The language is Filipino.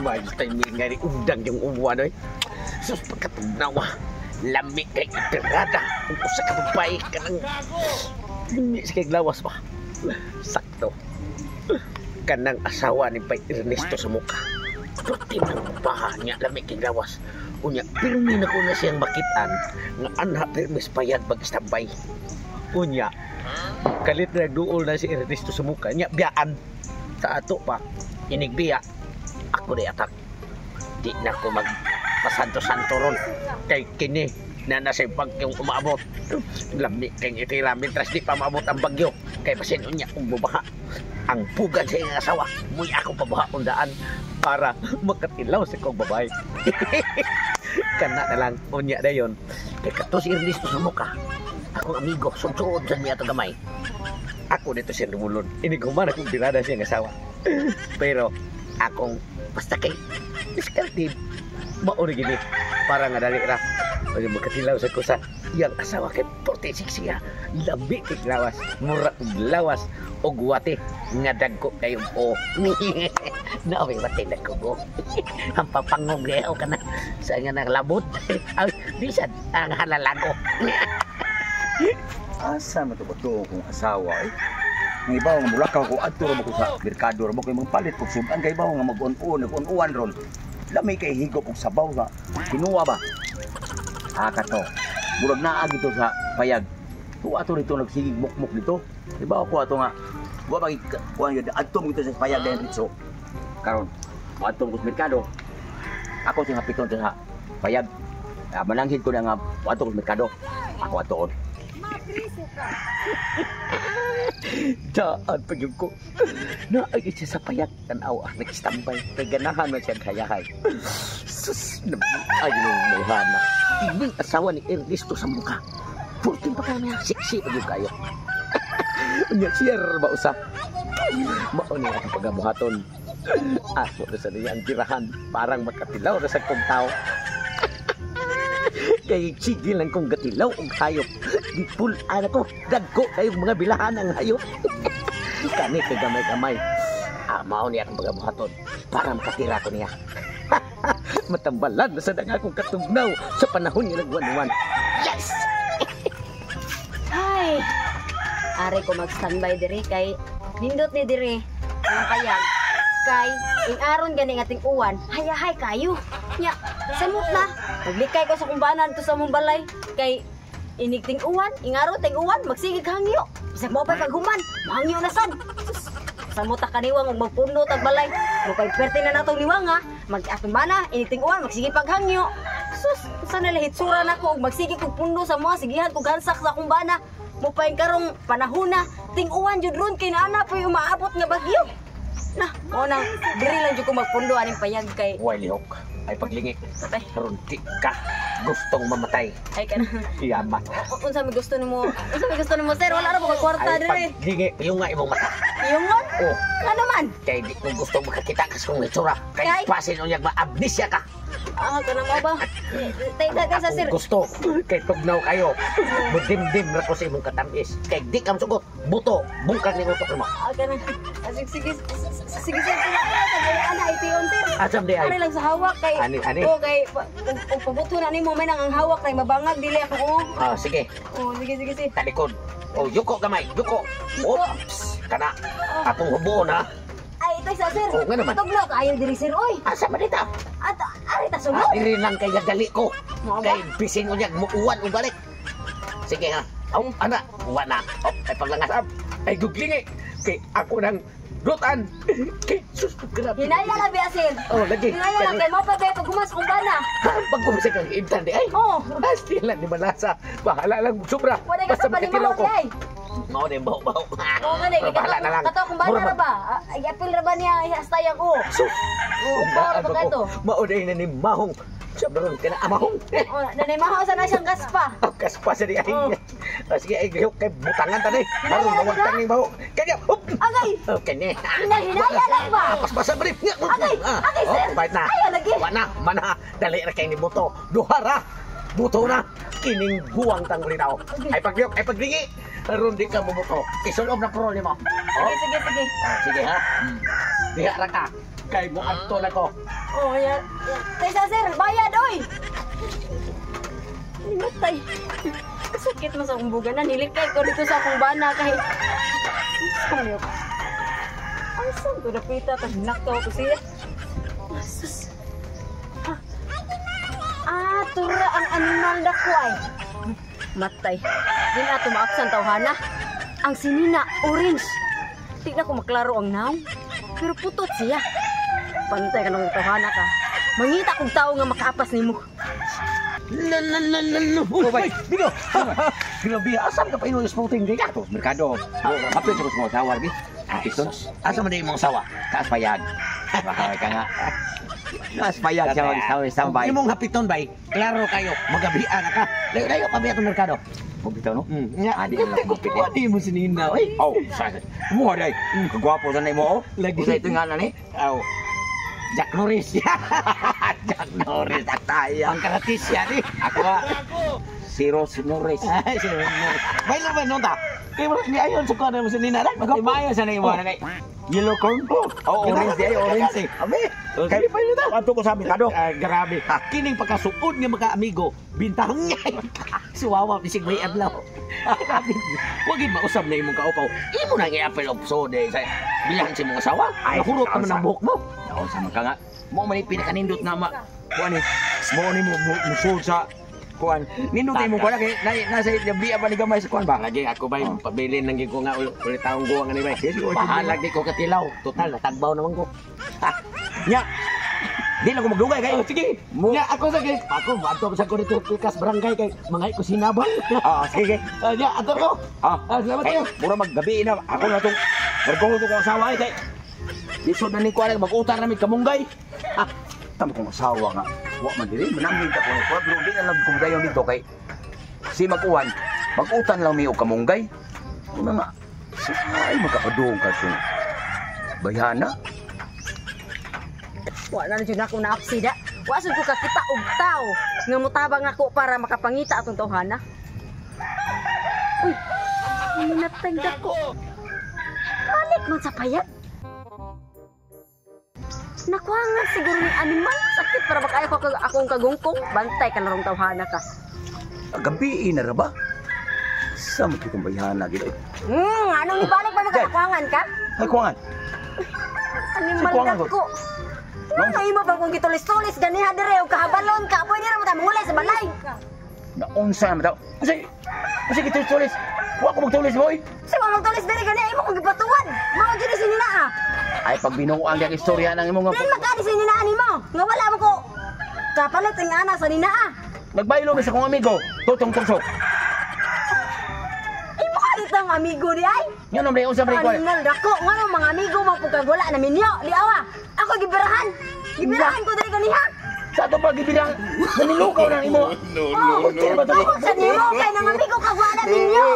May timing nga ni undang yung uwan oy. Sus pagkatugnawa. Lami kay itirada. Kung usa ka babae ka nang hindi sa kaglawas ba. Sakto. Kanang asawa ni Pai Ernesto sa muka. Puti ng baha niya lami kay gawas. Unya pirmi na ko na siyang makitaan nga anha permis payag mag-standby. Unya kalit na duol na si Ernesto sa muka niya biyaan sa ato pa inigbiya ako di atak di na ko magpasanto-santo ron kay kini na nasa bagyong umabot lami kay itira mitras di pa maabot ang bagyo kay basin unya kung bubaha ang pugad sa iyong asawa muy ako pabaha kung daan para makatilaw sa kong babae. Kana na lang unya dayon kay kato si Ernesto sa muka akong amigo sud-sud sa niya to gamay. Ako dito siya lumulon. Iniguman akong birada siyang asawa. Pero akong basta kay discarded. Mauni gini. Para nga dali ra. Pag magkatilaw sa kusa. Yang asawa kay 46 siya. Labi kay lawas. Mura kong lawas. O guwate. Nga dagko kayong o. Naoy wate dagko. Ang papangong gayaw ka na. Sa nga naglabot. Ay, bisan. Ang halalago. Asa man to kung asawa eh. Ng ibaw nga mulakaw ko adto ra mo ko sa merkado ra mo kay magpalit og sudan kay ibaw nga mag-un-uwan ron. Lamay kay higop og sabaw nga kinuha ba. Kato. Murag naa gito sa payag. Tuwa to rito nagsigig mukmuk dito. Ibaw ko ato nga wa bagi kuan gyud adto mo gito sa payag den ritso. Karon adto mo sa merkado. Ako sing hapiton sa payag. Mananghid ko na nga adto ko sa merkado. Ako atoon. Daan pag yung ko. Naagit siya sa payat. Tanaw nag-standby. Kay ganahan man siya kayahay. Sus, ay yung mayhana. Ibig asawa ni Ernesto sa mukha. Purting pa kami ang siksi pag yung kayo. Unya siyar ba usa? Mauni ang pagabuhaton. Ako na sa niya ang tirahan. Parang makatilaw na sa kong tao. Kay sige lang kong gatilaw og hayop. Di pul ana ko dagko kayong mga bilahan ang hayop. Kani kay gamay-gamay. Mao niya akong pagabuhaton para makatira ko niya. Matambalan na sa danga kong katugnaw sa panahon ni nagwanuan. Yes! Ay! Ari ko mag-standby diri kay nindot ni diri ang payag. Kay ing-aron gani nga ting uwan, hayahay kayo. Nya, samot na. Naglikay ko sa kumbanan to sa mong balay. Kay inig ting uwan, ing-aron ting uwan, magsigig hangyo. Bisag mo pa paghuman, mahangyo na sad. Samot ta kaniwang ug magpuno tag balay. Mo kay perte na natong liwanga, mag-atumana, inig ting uwan, magsigig paghangyo. Sus, sa nalahitsura nako ug magsigig og puno sa mga sigihan kog gansak sa kumbana. Mo pa karong panahon na ting uwan jud ron kay naana pa umaabot nga bagyo. Nah, mo nang diri lang jud ko magpundo aning payag kay Way lihok. Ay paglingi. Karon di ka gustong mamatay. Ay kana. Yaman. Unsa may gusto nimo? Unsa may gusto nimo, sir? Wala ra ko kwarta diri. Ay paglingi yung nga imong mata. Yungon? Oh. Nga naman. Kay di ko gusto makakita kas kong itsura. Kay pasin unyag ma-amnesia ka. Kana mo ba? Tay sa sir. Gusto kay tugnaw kayo. Mudimdim ra ko sa imong katamis. Kay di ka masugot buto, bungkag ni utok mo. Kana. Sige. Sige sir. Ana itiyon sir. Asam di ay. Ano lang sa hawak kay. Ani. Oh kay kung pabuto na nimo may nang ang hawak kay mabangag dili ako. Sige. Oh sige. Talikod. Oh, yuko gamay, yuko. Oops. Kana. Atong hubo na. Ay ito sa sir. Oh, nga naman. Tugnaw kaayo diri sir oy. Asa man dito? At ari ta sunod. Diri lang kay gali ko. Mo ba? Kay bising unyag muuwan ug balik. Sige ha. Ana, uwan na. Ay paglangasap. Ay guglingi. Kay ako nang dutan. Kay sus grabe. Hinaya na biasin. Oh, lagi. Hinaya na kay mo pa kay paghumas kung bana. Pag gumising kang ibtan di ay. Oh. Asti lang ni malasa. Bahala lang sobra. Wala ka sa makatilaw panimaw ay. Mao din baho-baho. Oo nga ni, Bahala na lang. kato kung bana ra ba? Ay apil ra ba niya ihastayang ko? Sus. Oo, para ba kato? Mauday na ni mahong. Sabron ka na amahong. Oh, nanay mahaw sa na siyang gaspa. Kas pa sa di ay. Oh. Sige ay gihok kay butangan tanay. Marong bawag taning baho. Kanya. Agay. Okay ni. Hinaya lang ba? Pas sa brief. Agay, sir. Bait na. Ay, lagi. Wana, mana. Dali ra kay ni buto. Duhara. Buto na. Kining buwang tangguli daw. Ay pagyok, ay pagringi. Aron di ka bubuto. Isulob na pro ni mo. Sige. Sige ha. Diha ra ka. Kay mo adto na ko. Oh, yan. Tesa, sir, bayad, oy! Limatay. Sakit mo sa kumbugan na. Nilikay ko dito sa akong bana kahit... Sabi ako. Ang saan ko napita? Tapos nakto ako siya. Sus. Tura ang animal na ko ay. Matay. Di na ito maapsan tawhana. Ang sinina, orange. Tignan ko maklaro ang naw. Pero putot siya. Pantay ka ng tawhana ka. Mangita kong tao nga makaapas ni mo. Oh, bay, dito. Grabe, asan ka pa ino spouting kay gato? Merkado. Hapit sa mga sawar gi. Piston. Asa man imong sawa? Taas payag. Baka ka nga. Taas payag sa mga sambay. Imong hapiton bay. Klaro kayo. Magabian ka. Layo pa biya tong merkado. Bugito no? Nya, Adi na lang kupit. Wadi mo sinina, oy. Oh, sa. Mo day. Kagwapo sa nimo oh. Lagi. Usa ito nga na ni. Aw. Jack Norris. Jack Norris at tayo. Ang karatis yan eh. Ako ba? Si Rose Norris. Ay, si Norris. May lang ba nung ta? Kaya mo ni ayon sa kuha mo sinina na. Magkapayo sa nimo na kay Yellow corn. Oh, orange day, orange day. Abi. Kaya pa yun ta. Ato ko sa merkado. Grabe. Kining pagkasuod nga mga amigo, bintang niya. Suwawa ni sig may adlaw. Grabe. Wag gid mausab na imong kaupaw. Imo na i-apel episode sa bilang si mga sawa. Ay, hurot naman ang buhok mo. Ako sa mga nga. Mo man pinakanindot na kuan ni. Mo ni mo musul sa kuan. Nindot mo kuan kay nasa biya pa ni gamay sa kuan ba? Lagi ako ba pabilin nang ko nga ulit taong guwa nga ni bay. Bahala di ko katilaw. Total natagbaw naman ko. Nya. Di na ko magdugay kay. Oh, sige. Nya ako sa kay. Ako ato sa ko dito kas barangay kay mga ko sinabang. Sige. Nya ato ko. Salamat kayo. Mura maggabi na ako na tong Ergo ko asawa kay. Isod na ni kuan mag-utar na mi kamunggay. Tama kong asawa nga. Wa man diri manamig ako ni kuan pero di na lang kung dayon dito kay si mag-uwan. Mag-utan lang mi og kamunggay. Una nga. Ay makapadung ka sa bayana. Wa na jud ako naapsida. Wa sud ko kakita og tao nga mutabang ako para makapangita atong tawhana. Uy, minatay dako. Balik man sa payag. Nakuhangan siguro ni animal. Sakit para makaya ko akong kagungkong. Bantay ka na rong tawhana ka. Gabi na ra ba? Sa mo kitong bayana gid. Anong ibalik pa makakuhangan ka? Ay kuangan. Animal kuwangan dako. Ano imo ba kung gitulis-tulis ganiha dire og kahabalon ka? Pwede ra mo ta mangulay sa balay. Na unsa man daw? Kasi gitulis. Wa ko magtulis boy. Sa mga tulis dire ganiha imo kung gipatuwan. Mao gid sinina ah. Ay pag binuang yang istorya nang imong Dahil magkani sa ninaan mo. Nga wala mo ko. Kapalit ang anak sa ninaa. nagbaylo mi sa kong amigo, tutong tugsok. Imo ka dito ang amigo di ay. Yan om usab rin ko. Animal dako nga no mga amigo mo pagkag wala na minyo. Di awa. Ako gibirahan. Gibirahan ko diri ganiha. Sa ato pa gibilang manilukaw nang imo. Ako sa nimo kay nang amigo kag wala minyo.